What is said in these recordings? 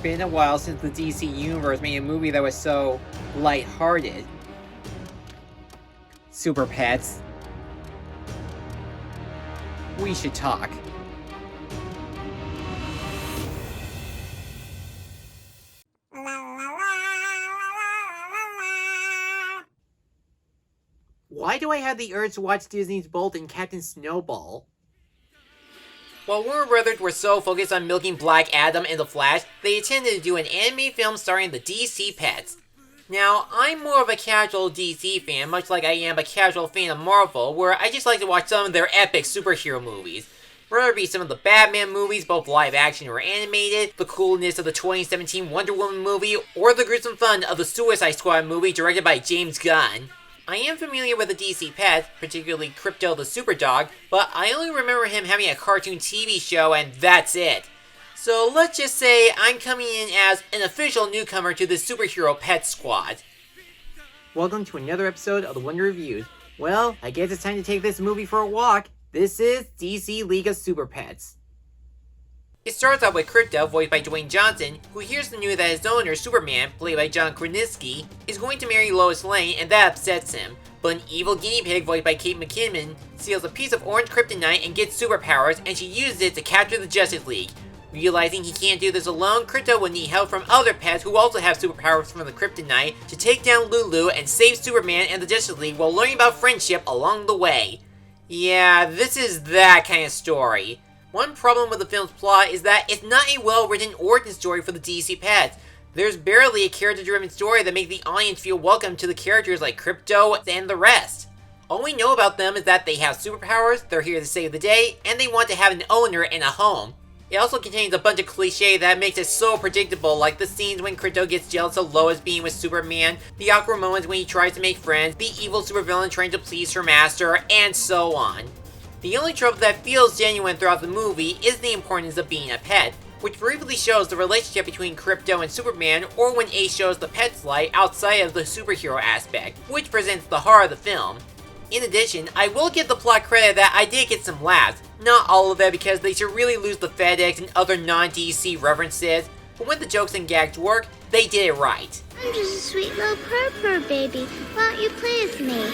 been a while since the DC Universe made a movie that was so lighthearted. Super Pets. We should talk. Why do I have the urge to watch Disney's Bolt and Captain Snowball? While Warner Brothers were so focused on milking Black Adam and The Flash, they intended to do an anime film starring the DC Pets. Now, I'm more of a casual DC fan, much like I am a casual fan of Marvel, where I just like to watch some of their epic superhero movies. Whether it be some of the Batman movies, both live action or animated, the coolness of the 2017 Wonder Woman movie, or the gruesome fun of the Suicide Squad movie directed by James Gunn. I am familiar with the DC Pets, particularly Krypto the Super Dog, but I only remember him having a cartoon TV show and that's it. So let's just say I'm coming in as an official newcomer to the superhero pet squad. Welcome to another episode of the Wonder Reviews. Well, I guess it's time to take this movie for a walk. This is DC League of Super Pets. It starts out with Krypto, voiced by Dwayne Johnson, who hears the news that his owner, Superman, played by John Krasinski, is going to marry Lois Lane, and that upsets him. But an evil guinea pig, voiced by Kate McKinnon, steals a piece of orange kryptonite and gets superpowers, and she uses it to capture the Justice League. Realizing he can't do this alone, Krypto will need help from other pets who also have superpowers from the kryptonite to take down Lulu and save Superman and the Justice League while learning about friendship along the way. Yeah, this is that kind of story. One problem with the film's plot is that it's not a well-written origin story for the DC Pets. There's barely a character-driven story that makes the audience feel welcome to the characters like Krypto and the rest. All we know about them is that they have superpowers, they're here to save the day, and they want to have an owner and a home. It also contains a bunch of cliches that makes it so predictable, like the scenes when Krypto gets jealous of Lois being with Superman, the awkward moments when he tries to make friends, the evil supervillain trying to please her master, and so on. The only trope that feels genuine throughout the movie is the importance of being a pet, which briefly shows the relationship between Krypto and Superman, or when Ace shows the pet's light outside of the superhero aspect, which presents the heart of the film. In addition, I will give the plot credit that I did get some laughs, not all of it because they should really lose the FedEx and other non-DC references, but when the jokes and gags work, they did it right. I'm just a sweet little purr baby. Why don't you play with me?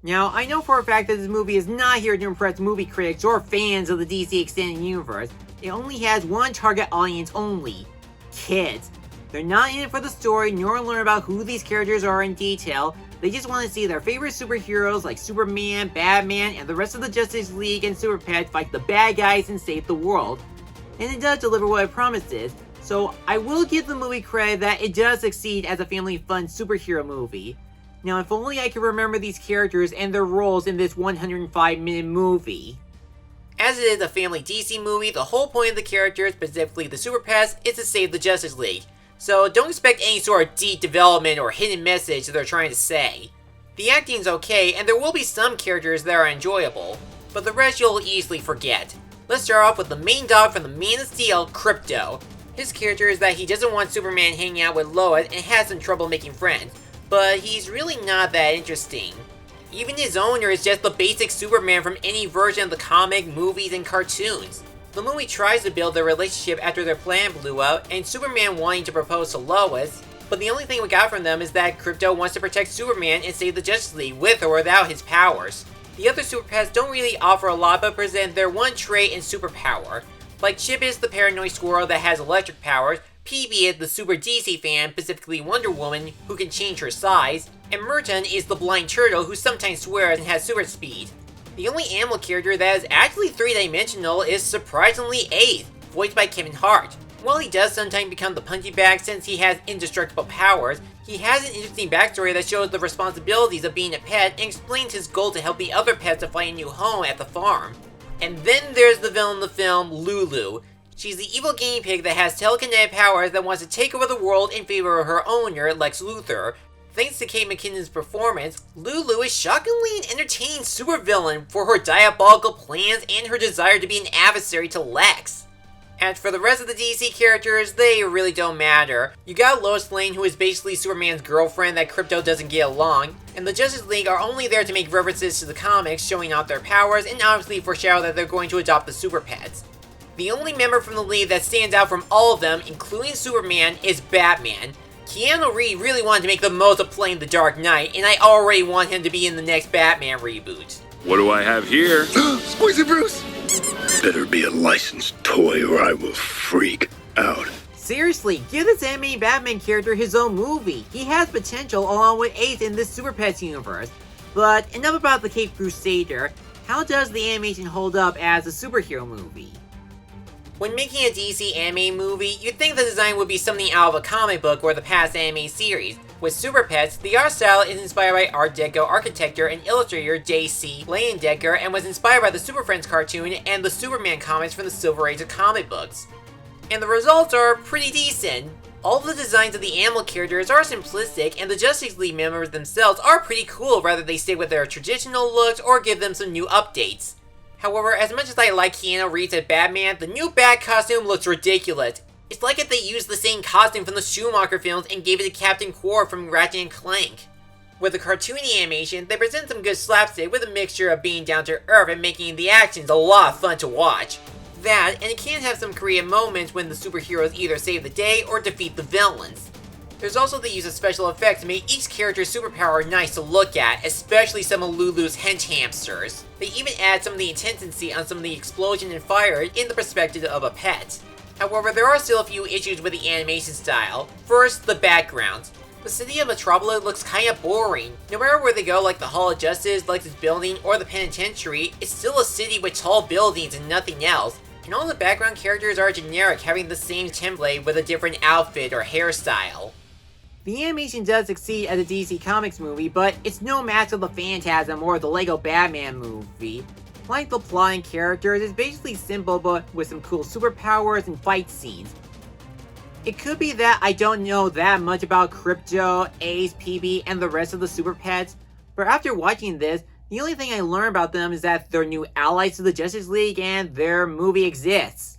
Now, I know for a fact that this movie is not here to impress movie critics or fans of the DC Extended Universe. It only has one target audience only: kids. They're not in it for the story, nor learn about who these characters are in detail. They just want to see their favorite superheroes like Superman, Batman, and the rest of the Justice League and Super Pets fight the bad guys and save the world. And it does deliver what it promises, so I will give the movie credit that it does succeed as a family fun superhero movie. Now, if only I could remember these characters and their roles in this 105-minute movie. As it is a family DC movie, the whole point of the characters, specifically the Super Pets, is to save the Justice League. So don't expect any sort of deep development or hidden message that they're trying to say. The acting's okay, and there will be some characters that are enjoyable, but the rest you'll easily forget. Let's start off with the main dog from the Man of Steel, Krypto. His character is that he doesn't want Superman hanging out with Lois and has some trouble making friends. But he's really not that interesting. Even his owner is just the basic Superman from any version of the comic, movies, and cartoons. The movie tries to build their relationship after their plan blew up, and Superman wanting to propose to Lois, but the only thing we got from them is that Krypto wants to protect Superman and save the Justice League with or without his powers. The other Super Pets don't really offer a lot but present their one trait and superpower. Like Chip is the paranoid squirrel that has electric powers, PB is the super DC fan, specifically Wonder Woman, who can change her size, and Merton is the blind turtle who sometimes swears and has super speed. The only animal character that is actually three-dimensional is surprisingly Ace, voiced by Kevin Hart. While he does sometimes become the punching bag since he has indestructible powers, he has an interesting backstory that shows the responsibilities of being a pet and explains his goal to help the other pets to find a new home at the farm. And then there's the villain of the film, Lulu. She's the evil guinea pig that has telekinetic powers that wants to take over the world in favor of her owner, Lex Luthor. Thanks to Kate McKinnon's performance, Lulu is shockingly an entertaining supervillain for her diabolical plans and her desire to be an adversary to Lex. As for the rest of the DC characters, they really don't matter. You got Lois Lane, who is basically Superman's girlfriend that Krypto doesn't get along, and the Justice League are only there to make references to the comics, showing off their powers, and obviously foreshadow that they're going to adopt the Super Pets. The only member from the league that stands out from all of them, including Superman, is Batman. Keanu Reeves really wanted to make the most of playing the Dark Knight, and I already want him to be in the next Batman reboot. What do I have here? Squeezy Bruce! Better be a licensed toy or I will freak out. Seriously, give this animated Batman character his own movie. He has potential along with Ace in this Super Pets universe. But enough about the Caped Crusader. How does the animation hold up as a superhero movie? When making a DC anime movie, you'd think the design would be something out of a comic book or the past anime series. With Super Pets, the art style is inspired by Art Deco architecture and illustrator J.C. Leyendecker and was inspired by the Super Friends cartoon and the Superman comics from the Silver Age of comic books. And the results are pretty decent. All of the designs of the animal characters are simplistic, and the Justice League members themselves are pretty cool whether they stay with their traditional looks or give them some new updates. However, as much as I like Keanu Reeves as Batman, the new Bat costume looks ridiculous. It's like if they used the same costume from the Schumacher films and gave it to Captain Quark from Ratchet & Clank. With the cartoony animation, they present some good slapstick with a mixture of being down to earth and making the actions a lot of fun to watch. That, and it can have some Korean moments when the superheroes either save the day or defeat the villains. There's also the use of special effects to make each character's superpower nice to look at, especially some of Lulu's hench hamsters. They even add some of the intensity on some of the explosion and fire in the perspective of a pet. However, there are still a few issues with the animation style. First, the backgrounds. The city of Metropolis looks kinda boring. No matter where they go, like the Hall of Justice, Lexus Building, or the Penitentiary, it's still a city with tall buildings and nothing else. And all the background characters are generic, having the same template with a different outfit or hairstyle. The animation does succeed as a DC Comics movie, but it's no match of the Phantasm or the Lego Batman movie. Like the plot and characters, it's basically simple but with some cool superpowers and fight scenes. It could be that I don't know that much about Krypto, Ace, PB, and the rest of the Super Pets, but after watching this, the only thing I learned about them is that they're new allies to the Justice League and their movie exists.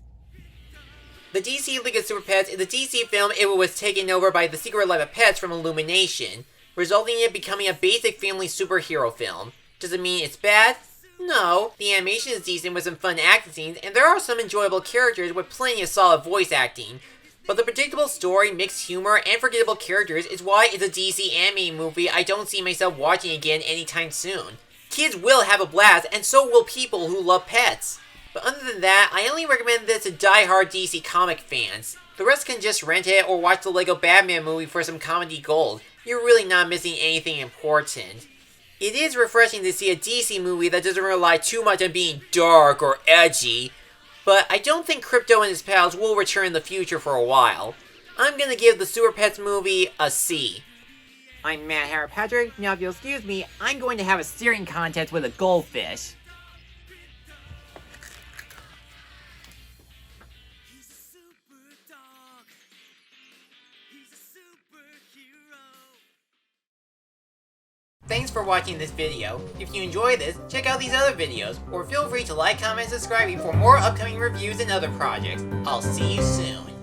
The DC League of Super Pets is a DC film. It was taken over by The Secret Life of Pets from Illumination, resulting in it becoming a basic family superhero film. Does it mean it's bad? No, the animation is decent with some fun action scenes, and there are some enjoyable characters with plenty of solid voice acting. But the predictable story, mixed humor, and forgettable characters is why it's a DC anime movie I don't see myself watching again anytime soon. Kids will have a blast, and so will people who love pets. But other than that, I only recommend this to die-hard DC comic fans. The rest can just rent it or watch the Lego Batman movie for some comedy gold. You're really not missing anything important. It is refreshing to see a DC movie that doesn't rely too much on being dark or edgy, but I don't think Krypto and his pals will return in the future for a while. I'm gonna give the Super Pets movie a C. I'm Matt Harry-Patrick. Now if you'll excuse me, I'm going to have a steering contest with a goldfish. Thanks for watching this video. If you enjoyed this, check out these other videos, or feel free to like, comment, and subscribe for more upcoming reviews and other projects. I'll see you soon.